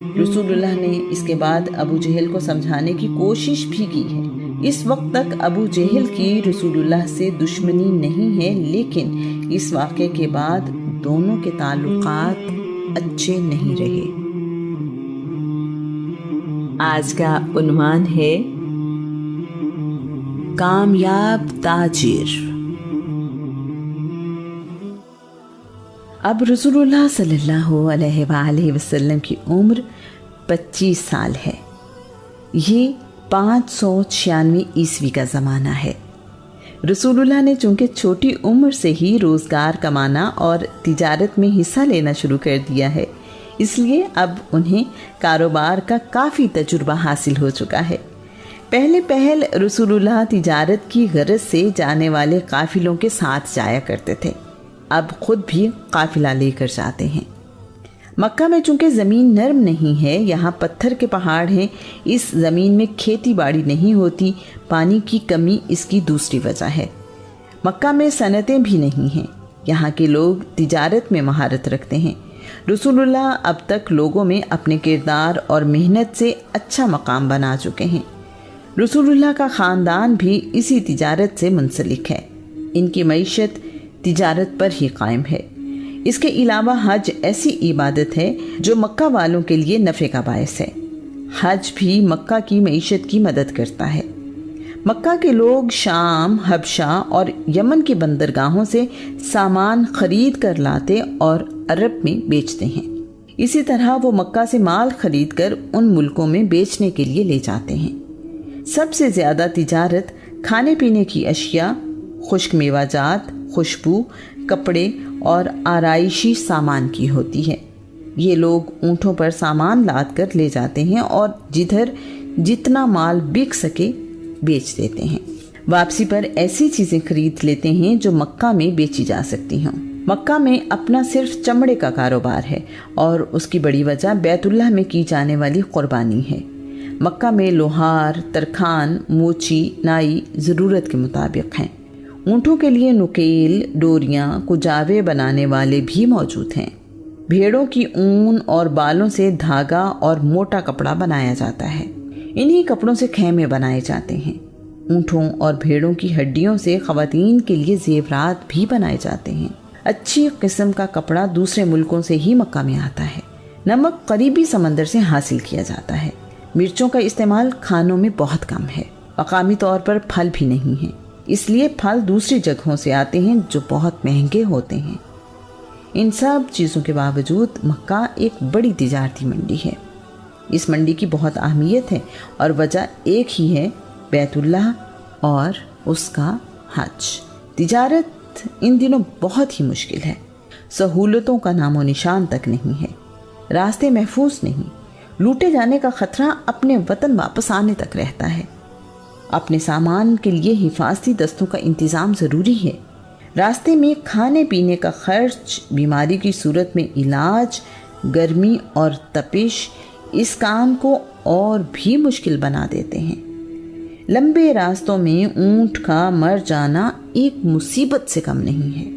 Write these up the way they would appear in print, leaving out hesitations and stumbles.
رسول اللہ نے اس کے بعد ابو جہل کو سمجھانے کی کوشش بھی کی ہے۔ اس وقت تک ابو جہل کی رسول اللہ سے دشمنی نہیں ہے، لیکن اس واقعے کے بعد دونوں کے تعلقات اچھے نہیں رہے۔ آج کا عنوان ہے کامیاب تاجر۔ اب رسول اللہ صلی اللہ علیہ وآلہ وسلم کی عمر 25 سال ہے۔ یہ 596 عیسوی کا زمانہ ہے۔ رسول اللہ نے چونکہ چھوٹی عمر سے ہی روزگار کمانا اور تجارت میں حصہ لینا شروع کر دیا ہے، اس لیے اب انہیں کاروبار کا کافی تجربہ حاصل ہو چکا ہے۔ پہل رسول اللہ تجارت کی غرض سے جانے والے قافلوں کے ساتھ جایا کرتے تھے، اب خود بھی قافلہ لے کر جاتے ہیں۔ مکہ میں چونکہ زمین نرم نہیں ہے، یہاں پتھر کے پہاڑ ہیں، اس زمین میں کھیتی باڑی نہیں ہوتی، پانی کی کمی اس کی دوسری وجہ ہے۔ مکہ میں صنعتیں بھی نہیں ہیں، یہاں کے لوگ تجارت میں مہارت رکھتے ہیں۔ رسول اللہ اب تک لوگوں میں اپنے کردار اور محنت سے اچھا مقام بنا چکے ہیں۔ رسول اللہ کا خاندان بھی اسی تجارت سے منسلک ہے، ان کی معیشت تجارت پر ہی قائم ہے۔ اس کے علاوہ حج ایسی عبادت ہے جو مکہ والوں کے لیے نفع کا باعث ہے۔ حج بھی مکہ کی معیشت کی مدد کرتا ہے۔ مکہ کے لوگ شام، حبشہ اور یمن کی بندرگاہوں سے سامان خرید کر لاتے اور عرب میں بیچتے ہیں۔ اسی طرح وہ مکہ سے مال خرید کر ان ملکوں میں بیچنے کے لیے لے جاتے ہیں۔ سب سے زیادہ تجارت کھانے پینے کی اشیاء، خشک میوہ جات، خوشبو، کپڑے اور آرائشی سامان کی ہوتی ہے۔ یہ لوگ اونٹوں پر سامان لاد کر لے جاتے ہیں اور جدھر جتنا مال بک سکے بیچ دیتے ہیں۔ واپسی پر ایسی چیزیں خرید لیتے ہیں جو مکہ میں بیچی جا سکتی ہوں۔ مکہ میں اپنا صرف چمڑے کا کاروبار ہے اور اس کی بڑی وجہ بیت اللہ میں کی جانے والی قربانی ہے۔ مکہ میں لوہار، ترکھان، موچی، نائی ضرورت کے مطابق ہیں۔ اونٹوں کے لیے نکیل، ڈوریاں، کجاوے بنانے والے بھی موجود ہیں۔ بھیڑوں کی اون اور بالوں سے دھاگا اور موٹا کپڑا بنایا جاتا ہے۔ انہی کپڑوں سے خیمے بنائے جاتے ہیں۔ اونٹوں اور بھیڑوں کی ہڈیوں سے خواتین کے لیے زیورات بھی بنائے جاتے ہیں۔ اچھی قسم کا کپڑا دوسرے ملکوں سے ہی مکہ میں آتا ہے۔ نمک قریبی سمندر سے حاصل کیا جاتا ہے۔ مرچوں کا استعمال کھانوں میں بہت کم ہے۔ مقامی طور پر پھل بھی نہیں ہیں، اس لیے پھل دوسری جگہوں سے آتے ہیں جو بہت مہنگے ہوتے ہیں۔ ان سب چیزوں کے باوجود مکہ ایک بڑی تجارتی منڈی ہے۔ اس منڈی کی بہت اہمیت ہے اور وجہ ایک ہی ہے، بیت اللہ اور اس کا حج۔ تجارت ان دنوں بہت ہی مشکل ہے۔ سہولتوں کا نام و نشان تک نہیں ہے، راستے محفوظ نہیں، لوٹے جانے کا خطرہ اپنے وطن واپس آنے تک رہتا ہے۔ اپنے سامان کے لیے حفاظتی دستوں کا انتظام ضروری ہے۔ راستے میں کھانے پینے کا خرچ، بیماری کی صورت میں علاج، گرمی اور تپش اس کام کو اور بھی مشکل بنا دیتے ہیں۔ لمبے راستوں میں اونٹ کا مر جانا ایک مصیبت سے کم نہیں ہے۔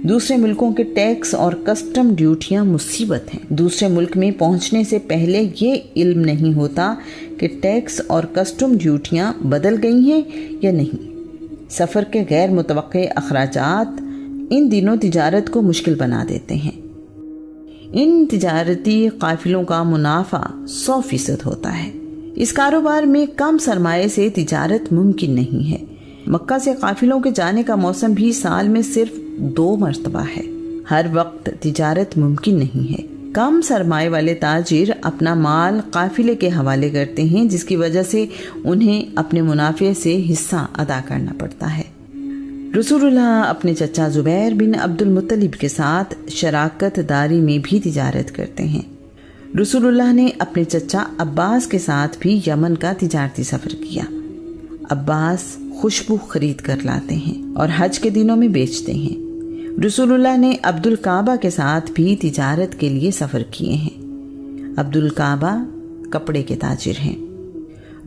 دوسرے ملکوں کے ٹیکس اور کسٹم ڈیوٹیاں مصیبت ہیں۔ دوسرے ملک میں پہنچنے سے پہلے یہ علم نہیں ہوتا کہ ٹیکس اور کسٹم ڈیوٹیاں بدل گئی ہیں یا نہیں۔ سفر کے غیر متوقع اخراجات ان دنوں تجارت کو مشکل بنا دیتے ہیں۔ ان تجارتی قافلوں کا منافع 100% ہوتا ہے۔ اس کاروبار میں کم سرمایے سے تجارت ممکن نہیں ہے۔ مکہ سے قافلوں کے جانے کا موسم بھی سال میں صرف 2 مرتبہ ہے۔ ہر وقت تجارت ممکن نہیں ہے۔ کم سرمایہ والے تاجر اپنا مال قافلے کے حوالے کرتے ہیں، جس کی وجہ سے انہیں اپنے منافع سے حصہ ادا کرنا پڑتا ہے۔ رسول اللہ اپنے چچا زبیر بن عبد المطلب کے ساتھ شراکت داری میں بھی تجارت کرتے ہیں۔ رسول اللہ نے اپنے چچا عباس کے ساتھ بھی یمن کا تجارتی سفر کیا۔ عباس خوشبو خرید کر لاتے ہیں اور حج کے دنوں میں بیچتے ہیں۔ رسول اللہ نے عبد الکعبہ کے ساتھ بھی تجارت کے لیے سفر کیے ہیں۔ عبد الکعبہ کپڑے کے تاجر ہیں۔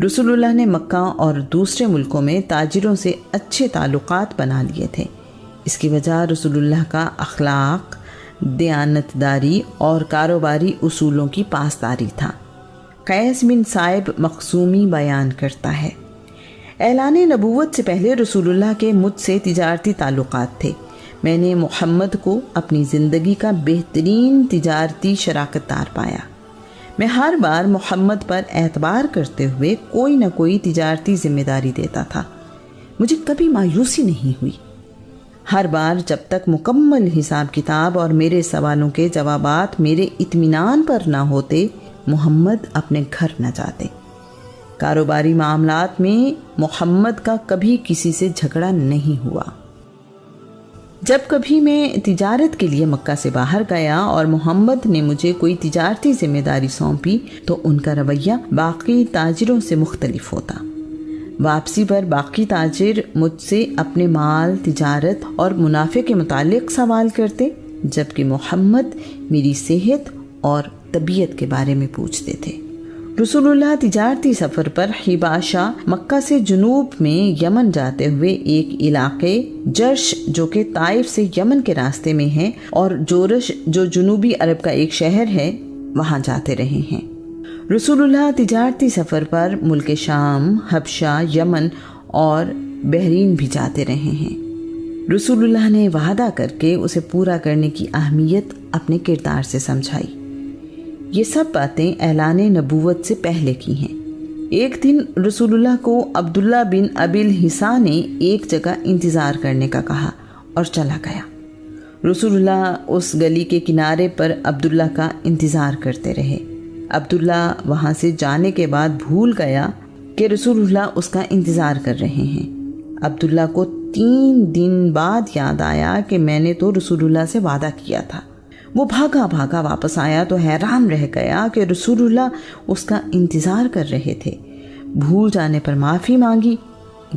رسول اللہ نے مکہ اور دوسرے ملکوں میں تاجروں سے اچھے تعلقات بنا لیے تھے۔ اس کی وجہ رسول اللہ کا اخلاق، دیانتداری اور کاروباری اصولوں کی پاسداری تھا۔ قیس بن صائب مخزومی بیان کرتا ہے، اعلان نبوت سے پہلے رسول اللہ کے مجھ سے تجارتی تعلقات تھے۔ میں نے محمد کو اپنی زندگی کا بہترین تجارتی شراکت دار پایا۔ میں ہر بار محمد پر اعتبار کرتے ہوئے کوئی نہ کوئی تجارتی ذمہ داری دیتا تھا۔ مجھے کبھی مایوسی نہیں ہوئی۔ ہر بار جب تک مکمل حساب کتاب اور میرے سوالوں کے جوابات میرے اطمینان پر نہ ہوتے، محمد اپنے گھر نہ جاتے۔ کاروباری معاملات میں محمد کا کبھی کسی سے جھگڑا نہیں ہوا۔ جب کبھی میں تجارت کے لیے مکہ سے باہر گیا اور محمد نے مجھے کوئی تجارتی ذمہ داری سونپی تو ان کا رویہ باقی تاجروں سے مختلف ہوتا۔ واپسی پر باقی تاجر مجھ سے اپنے مال، تجارت اور منافع کے متعلق سوال کرتے، جبکہ محمد میری صحت اور طبیعت کے بارے میں پوچھتے تھے۔ رسول اللہ تجارتی سفر پر حباشہ، مکہ سے جنوب میں یمن جاتے ہوئے ایک علاقے جرش جو کہ طائف سے یمن کے راستے میں ہے اور جورش جو جنوبی عرب کا ایک شہر ہے، وہاں جاتے رہے ہیں۔ رسول اللہ تجارتی سفر پر ملک شام، حبشہ، یمن اور بحرین بھی جاتے رہے ہیں۔ رسول اللہ نے وعدہ کر کے اسے پورا کرنے کی اہمیت اپنے کردار سے سمجھائی۔ یہ سب باتیں اعلان نبوت سے پہلے کی ہیں۔ ایک دن رسول اللہ کو عبداللہ بن ابی الحصا نے ایک جگہ انتظار کرنے کا کہا اور چلا گیا۔ رسول اللہ اس گلی کے کنارے پر عبداللہ کا انتظار کرتے رہے۔ عبداللہ وہاں سے جانے کے بعد بھول گیا کہ رسول اللہ اس کا انتظار کر رہے ہیں۔ عبداللہ کو 3 دن بعد یاد آیا کہ میں نے تو رسول اللہ سے وعدہ کیا تھا۔ وہ بھاگا بھاگا واپس آیا تو حیران رہ گیا کہ رسول اللہ اس کا انتظار کر رہے تھے۔ بھول جانے پر معافی مانگی۔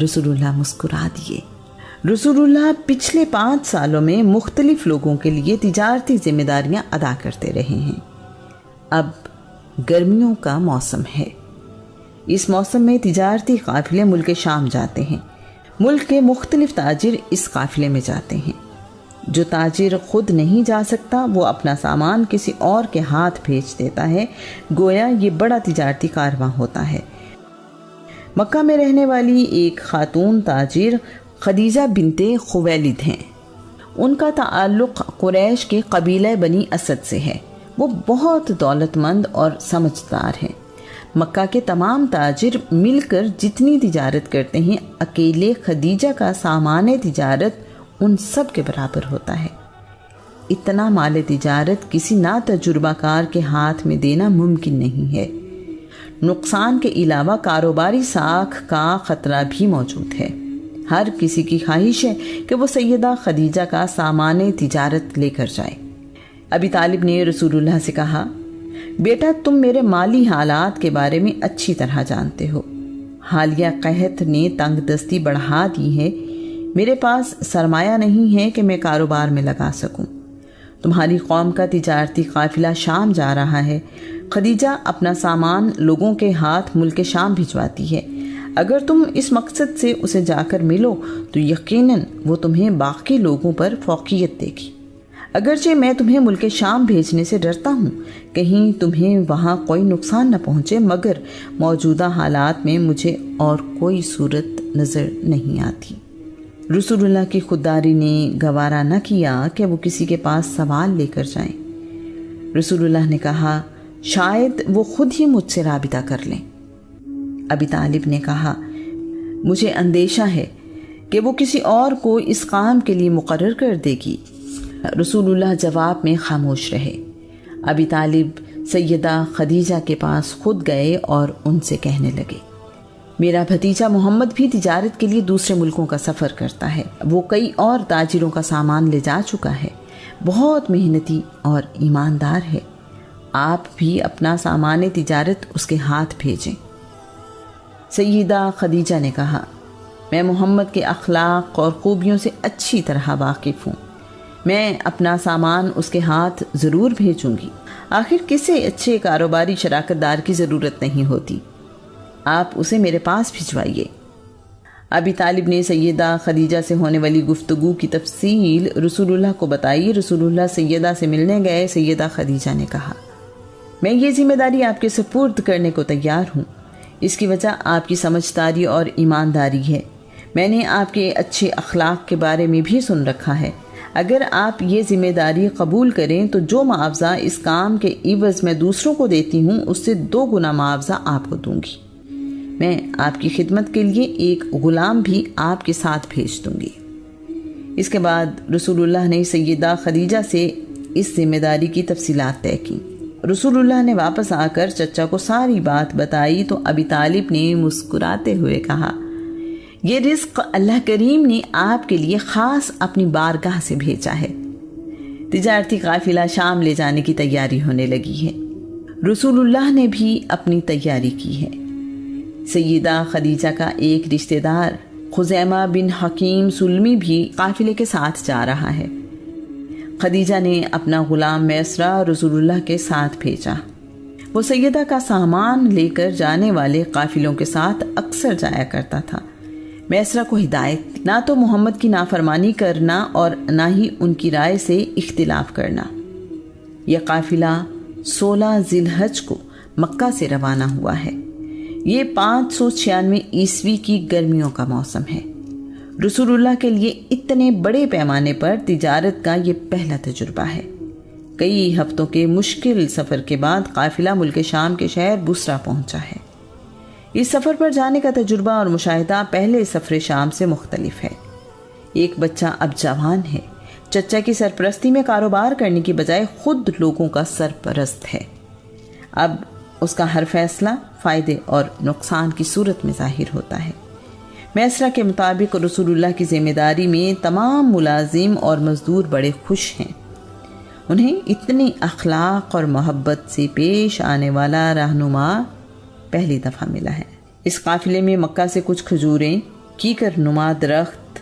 رسول اللہ مسکرا دیے۔ رسول اللہ پچھلے 5 سالوں میں مختلف لوگوں کے لیے تجارتی ذمہ داریاں ادا کرتے رہے ہیں۔ اب گرمیوں کا موسم ہے۔ اس موسم میں تجارتی قافلے ملک شام جاتے ہیں۔ ملک کے مختلف تاجر اس قافلے میں جاتے ہیں۔ جو تاجر خود نہیں جا سکتا وہ اپنا سامان کسی اور کے ہاتھ بھیج دیتا ہے، گویا یہ بڑا تجارتی کارواں ہوتا ہے۔ مکہ میں رہنے والی ایک خاتون تاجر خدیجہ بنت خویلد ہیں۔ ان کا تعلق قریش کے قبیلہ بنی اسد سے ہے۔ وہ بہت دولت مند اور سمجھدار ہیں۔ مکہ کے تمام تاجر مل کر جتنی تجارت کرتے ہیں، اکیلے خدیجہ کا سامان تجارت ان سب کے برابر ہوتا ہے۔ اتنا مال تجارت کسی نا تجربہ کار کے ہاتھ میں دینا ممکن نہیں ہے۔ نقصان کے علاوہ کاروباری ساکھ کا خطرہ بھی موجود ہے۔ ہر کسی کی خواہش ہے کہ وہ سیدہ خدیجہ کا سامان تجارت لے کر جائے۔ ابی طالب نے رسول اللہ سے کہا، بیٹا تم میرے مالی حالات کے بارے میں اچھی طرح جانتے ہو۔ حالیہ قحط نے تنگ دستی بڑھا دی ہے۔ میرے پاس سرمایہ نہیں ہے کہ میں کاروبار میں لگا سکوں۔ تمہاری قوم کا تجارتی قافلہ شام جا رہا ہے۔ خدیجہ اپنا سامان لوگوں کے ہاتھ ملک شام بھجواتی ہے۔ اگر تم اس مقصد سے اسے جا کر ملو تو یقیناً وہ تمہیں باقی لوگوں پر فوقیت دے گی۔ اگرچہ میں تمہیں ملک شام بھیجنے سے ڈرتا ہوں، کہیں تمہیں وہاں کوئی نقصان نہ پہنچے، مگر موجودہ حالات میں مجھے اور کوئی صورت نظر نہیں آتی۔ رسول اللہ کی خودداری نے گوارا نہ کیا کہ وہ کسی کے پاس سوال لے کر جائیں۔ رسول اللہ نے کہا، شاید وہ خود ہی مجھ سے رابطہ کر لیں۔ ابی طالب نے کہا، مجھے اندیشہ ہے کہ وہ کسی اور کو اس کام کے لیے مقرر کر دے گی۔ رسول اللہ جواب میں خاموش رہے۔ ابی طالب سیدہ خدیجہ کے پاس خود گئے اور ان سے کہنے لگے، میرا بھتیجا محمد بھی تجارت کے لیے دوسرے ملکوں کا سفر کرتا ہے۔ وہ کئی اور تاجروں کا سامان لے جا چکا ہے۔ بہت محنتی اور ایماندار ہے۔ آپ بھی اپنا سامان تجارت اس کے ہاتھ بھیجیں۔ سیدہ خدیجہ نے کہا، میں محمد کے اخلاق اور خوبیوں سے اچھی طرح واقف ہوں۔ میں اپنا سامان اس کے ہاتھ ضرور بھیجوں گی۔ آخر کسی اچھے کاروباری شراکت دار کی ضرورت نہیں ہوتی۔ آپ اسے میرے پاس بھجوائیے۔ ابی طالب نے سیدہ خدیجہ سے ہونے والی گفتگو کی تفصیل رسول اللہ کو بتائی۔ رسول اللہ سیدہ سے ملنے گئے۔ سیدہ خدیجہ نے کہا، میں یہ ذمہ داری آپ کے سپرد کرنے کو تیار ہوں۔ اس کی وجہ آپ کی سمجھداری اور ایمانداری ہے۔ میں نے آپ کے اچھے اخلاق کے بارے میں بھی سن رکھا ہے۔ اگر آپ یہ ذمہ داری قبول کریں تو جو معاوضہ اس کام کے عوض میں دوسروں کو دیتی ہوں اس سے 2 گنا معاوضہ آپ کو دوں گی۔ میں آپ کی خدمت کے لیے ایک غلام بھی آپ کے ساتھ بھیج دوں گی۔ اس کے بعد رسول اللہ نے سیدہ خدیجہ سے اس ذمہ داری کی تفصیلات طے کی۔ رسول اللہ نے واپس آ کر چچا کو ساری بات بتائی تو ابی طالب نے مسکراتے ہوئے کہا، یہ رزق اللہ کریم نے آپ کے لیے خاص اپنی بارگاہ سے بھیجا ہے۔ تجارتی قافلہ شام لے جانے کی تیاری ہونے لگی ہے۔ رسول اللہ نے بھی اپنی تیاری کی ہے۔ سیدہ خدیجہ کا ایک رشتہ دار خزیمہ بن حکیم سلمی بھی قافلے کے ساتھ جا رہا ہے۔ خدیجہ نے اپنا غلام میسرہ رسول اللہ کے ساتھ بھیجا۔ وہ سیدہ کا سامان لے کر جانے والے قافلوں کے ساتھ اکثر جایا کرتا تھا۔ میسرہ کو ہدایت نہ تو محمد کی نافرمانی کرنا اور نہ ہی ان کی رائے سے اختلاف کرنا۔ یہ قافلہ 16 ذی الحج کو مکہ سے روانہ ہوا ہے۔ یہ 596 عیسوی کی گرمیوں کا موسم ہے۔ رسول اللہ کے لیے اتنے بڑے پیمانے پر تجارت کا یہ پہلا تجربہ ہے۔ کئی ہفتوں کے مشکل سفر کے بعد قافلہ ملک شام کے شہر بصرہ پہنچا ہے۔ اس سفر پر جانے کا تجربہ اور مشاہدہ پہلے سفر شام سے مختلف ہے۔ ایک بچہ اب جوان ہے، چچا کی سرپرستی میں کاروبار کرنے کی بجائے خود لوگوں کا سرپرست ہے۔ اب اس کا ہر فیصلہ فائدے اور نقصان کی صورت میں ظاہر ہوتا ہے۔ میسرہ کے مطابق رسول اللہ کی ذمہ داری میں تمام ملازم اور مزدور بڑے خوش ہیں۔ انہیں اتنی اخلاق اور محبت سے پیش آنے والا رہنما پہلی دفعہ ملا ہے۔ اس قافلے میں مکہ سے کچھ کھجوریں، کیکر نما درخت،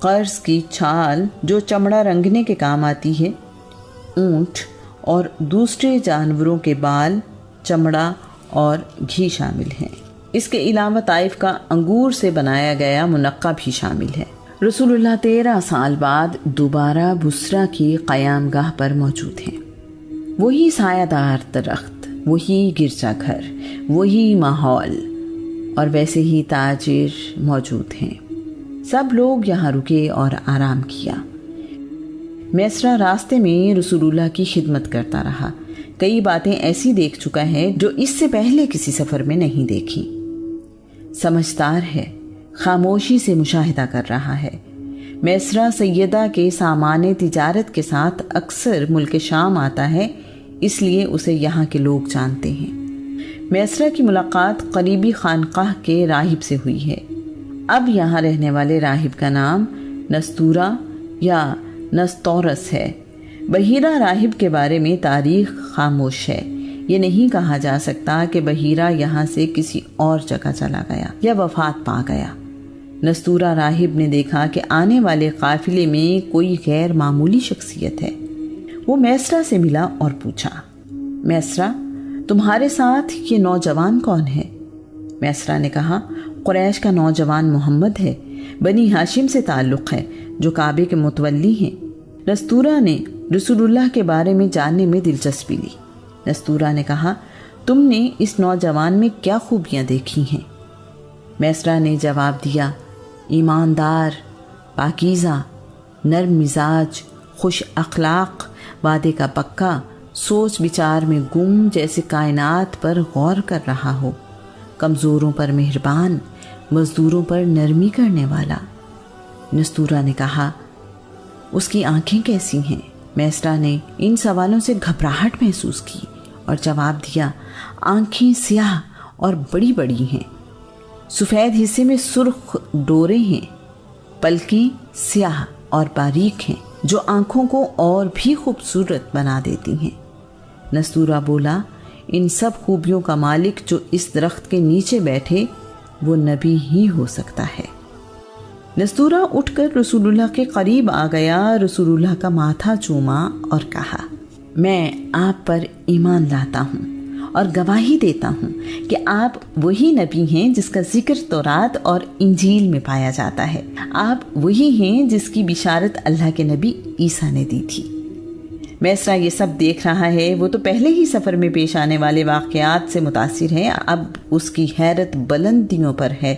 قرض کی چھال جو چمڑا رنگنے کے کام آتی ہے، اونٹ اور دوسرے جانوروں کے بال، چمڑا اور گھی شامل ہیں۔ اس کے علاوہ طائف کا انگور سے بنایا گیا منقہ بھی شامل ہے۔ رسول اللہ 13 سال بعد دوبارہ بصرہ کی قیام گاہ پر موجود ہیں۔ وہی سایہ دار درخت، وہی گرجا گھر، وہی ماحول اور ویسے ہی تاجر موجود ہیں۔ سب لوگ یہاں رکے اور آرام کیا۔ میسرہ راستے میں رسول اللہ کی خدمت کرتا رہا۔ کئی باتیں ایسی دیکھ چکا ہے جو اس سے پہلے کسی سفر میں نہیں دیکھی۔ سمجھدار ہے، خاموشی سے مشاہدہ کر رہا ہے۔ میسرہ سیدہ کے سامان تجارت کے ساتھ اکثر ملک شام آتا ہے، اس لیے اسے یہاں کے لوگ جانتے ہیں۔ میسرہ کی ملاقات قریبی خانقاہ کے راہب سے ہوئی ہے۔ اب یہاں رہنے والے راہب کا نام نستورہ یا نستورس ہے۔ بحیرہ راہب کے بارے میں تاریخ خاموش ہے۔ یہ نہیں کہا جا سکتا کہ بحیرہ یہاں سے کسی اور جگہ چلا گیا یا وفات پا گیا۔ نستورہ راہب نے دیکھا کہ آنے والے قافلے میں کوئی غیر معمولی شخصیت ہے۔ وہ میسرہ سے ملا اور پوچھا، میسرہ تمہارے ساتھ یہ نوجوان کون ہے؟ میسرہ نے کہا، قریش کا نوجوان محمد ہے، بنی ہاشم سے تعلق ہے، جو کعبے کے متولی ہیں۔ نستورہ نے رسول اللہ کے بارے میں جاننے میں دلچسپی لی۔ نستورہ نے کہا، تم نے اس نوجوان میں کیا خوبیاں دیکھی ہیں؟ میسرہ نے جواب دیا، ایماندار، پاکیزہ، نرم مزاج، خوش اخلاق، وعدے کا پکا، سوچ بچار میں گم، جیسے کائنات پر غور کر رہا ہو، کمزوروں پر مہربان، مزدوروں پر نرمی کرنے والا۔ نستورہ نے کہا، اس کی آنکھیں کیسی ہیں؟ میسرہ نے ان سوالوں سے گھبراہٹ محسوس کی اور جواب دیا، آنکھیں سیاہ اور بڑی بڑی ہیں، سفید حصے میں سرخ ڈورے ہیں، پلکیں سیاہ اور باریک ہیں جو آنکھوں کو اور بھی خوبصورت بنا دیتی ہیں۔ نستورہ بولا، ان سب خوبیوں کا مالک جو اس درخت کے نیچے بیٹھے وہ نبی ہی ہو سکتا ہے۔ نستورہ اٹھ کر رسول اللہ کے قریب آ گیا، رسول اللہ کا ماتھا چوما اور کہا، میں آپ پر ایمان لاتا ہوں اور گواہی دیتا ہوں کہ آپ وہی نبی ہیں جس کا ذکر تورات اور انجیل میں پایا جاتا ہے۔ آپ وہی ہیں جس کی بشارت اللہ کے نبی عیسیٰ نے دی تھی۔ میسرا یہ سب دیکھ رہا ہے، وہ تو پہلے ہی سفر میں پیش آنے والے واقعات سے متاثر ہے، اب اس کی حیرت بلندیوں پر ہے۔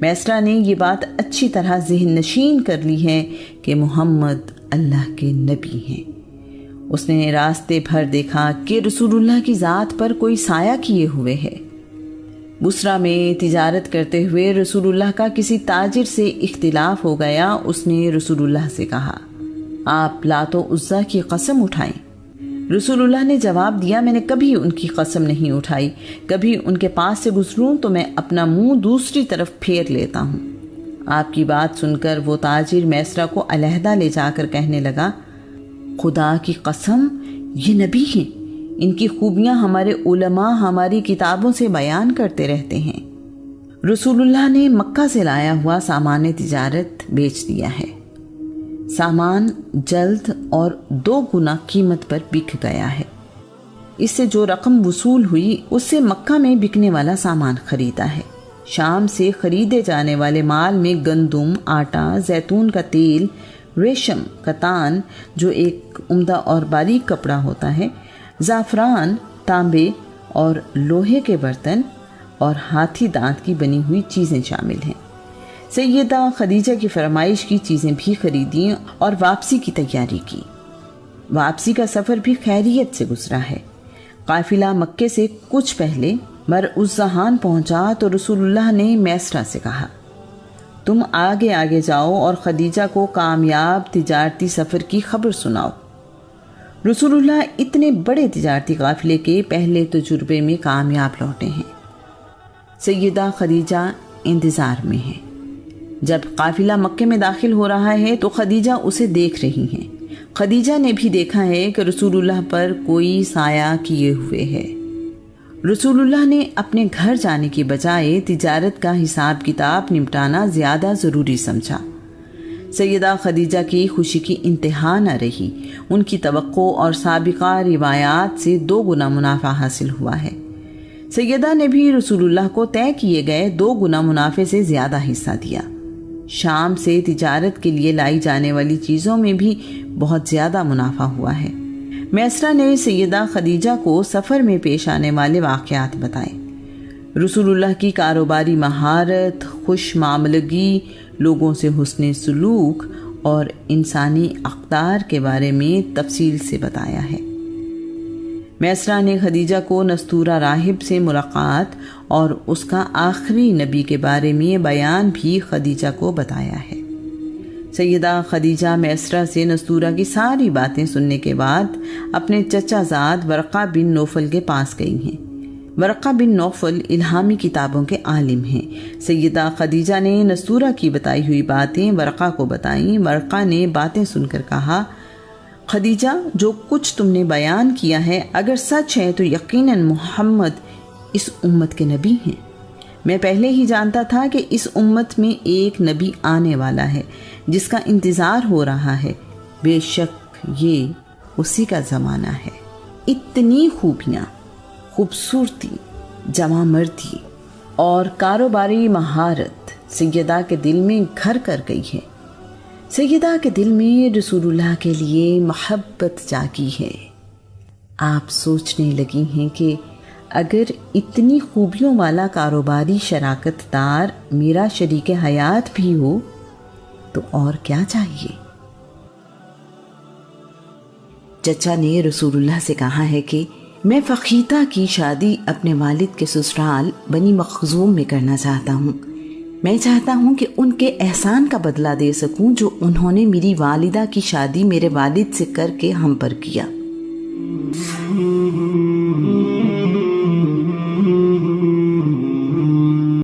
میسرا نے یہ بات اچھی طرح ذہن نشین کر لی ہے کہ محمد اللہ کے نبی ہیں۔ اس نے راستے بھر دیکھا کہ رسول اللہ کی ذات پر کوئی سایہ کیے ہوئے ہے۔ بصرہ میں تجارت کرتے ہوئے رسول اللہ کا کسی تاجر سے اختلاف ہو گیا۔ اس نے رسول اللہ سے کہا، آپ لات و عزیٰ کی قسم اٹھائیں۔ رسول اللہ نے جواب دیا، میں نے کبھی ان کی قسم نہیں اٹھائی، کبھی ان کے پاس سے گزروں تو میں اپنا منہ دوسری طرف پھیر لیتا ہوں۔ آپ کی بات سن کر وہ تاجر میسرا کو علیحدہ لے جا کر کہنے لگا، خدا کی قسم یہ نبی ہیں، ان کی خوبیاں ہمارے علماء ہماری کتابوں سے بیان کرتے رہتے ہیں۔ رسول اللہ نے مکہ سے لایا ہوا سامان تجارت بیچ دیا ہے۔ سامان جلد اور 2 گنا قیمت پر بک گیا ہے۔ اس سے جو رقم وصول ہوئی اس سے مکہ میں بکنے والا سامان خریدا ہے۔ شام سے خریدے جانے والے مال میں گندم، آٹا، زیتون کا تیل، ریشم، کتان جو ایک عمدہ اور باریک کپڑا ہوتا ہے، زعفران، تانبے اور لوہے کے برتن اور ہاتھی دانت کی بنی ہوئی چیزیں شامل ہیں۔ سیدہ خدیجہ کی فرمائش کی چیزیں بھی خریدیں اور واپسی کی تیاری کی۔ واپسی کا سفر بھی خیریت سے گزرا ہے۔ قافلہ مکے سے کچھ پہلے مرعوزہان پہنچا تو رسول اللہ نے میسرا سے کہا، تم آگے آگے جاؤ اور خدیجہ کو کامیاب تجارتی سفر کی خبر سناؤ۔ رسول اللہ اتنے بڑے تجارتی قافلے کے پہلے تجربے میں کامیاب لوٹے ہیں۔ سیدہ خدیجہ انتظار میں ہیں۔ جب قافلہ مکے میں داخل ہو رہا ہے تو خدیجہ اسے دیکھ رہی ہیں۔ خدیجہ نے بھی دیکھا ہے کہ رسول اللہ پر کوئی سایہ کیے ہوئے ہے۔ رسول اللہ نے اپنے گھر جانے کی بجائے تجارت کا حساب کتاب نمٹانا زیادہ ضروری سمجھا۔ سیدہ خدیجہ کی خوشی کی انتہا نہ رہی۔ ان کی توقع اور سابقہ روایات سے 2 گنا منافع حاصل ہوا ہے۔ سیدہ نے بھی رسول اللہ کو طے کیے گئے 2 گنا منافع سے زیادہ حصہ دیا۔ شام سے تجارت کے لیے لائی جانے والی چیزوں میں بھی بہت زیادہ منافع ہوا ہے۔ میسرا نے سیدہ خدیجہ کو سفر میں پیش آنے والے واقعات بتائے۔ رسول اللہ کی کاروباری مہارت، خوش معاملگی، لوگوں سے حسن سلوک اور انسانی اقدار کے بارے میں تفصیل سے بتایا ہے۔ میسرا نے خدیجہ کو نستورہ راہب سے ملاقات اور اس کا آخری نبی کے بارے میں بیان بھی خدیجہ کو بتایا ہے۔ سیدہ خدیجہ میسرا سے نستورہ کی ساری باتیں سننے کے بعد اپنے چچا زاد ورقہ بن نوفل کے پاس گئی ہیں۔ ورقہ بن نوفل الہامی کتابوں کے عالم ہیں۔ سیدہ خدیجہ نے نستورہ کی بتائی ہوئی باتیں ورقہ کو بتائیں۔ ورقہ نے باتیں سن کر کہا، خدیجہ جو کچھ تم نے بیان کیا ہے اگر سچ ہے تو یقیناً محمد اس امت کے نبی ہیں۔ میں پہلے ہی جانتا تھا کہ اس امت میں ایک نبی آنے والا ہے جس کا انتظار ہو رہا ہے۔ بے شک یہ اسی کا زمانہ ہے۔ اتنی خوبیاں، خوبصورتی، جوان مردی اور کاروباری مہارت سیدہ کے دل میں گھر کر گئی ہے۔ سیدہ کے دل میں رسول اللہ کے لیے محبت جاگی ہے۔ آپ سوچنے لگی ہیں کہ اگر اتنی خوبیوں والا کاروباری شراکت دار میرا شریک حیات بھی ہو تو اور کیا چاہیے۔ چچا نے رسول اللہ سے کہا ہے کہ میں فقیتہ کی شادی اپنے والد کے سسرال بنی مخزوم میں کرنا چاہتا ہوں۔ میں چاہتا ہوں کہ ان کے احسان کا بدلہ دے سکوں جو انہوں نے میری والدہ کی شادی میرے والد سے کر کے ہم پر کیا۔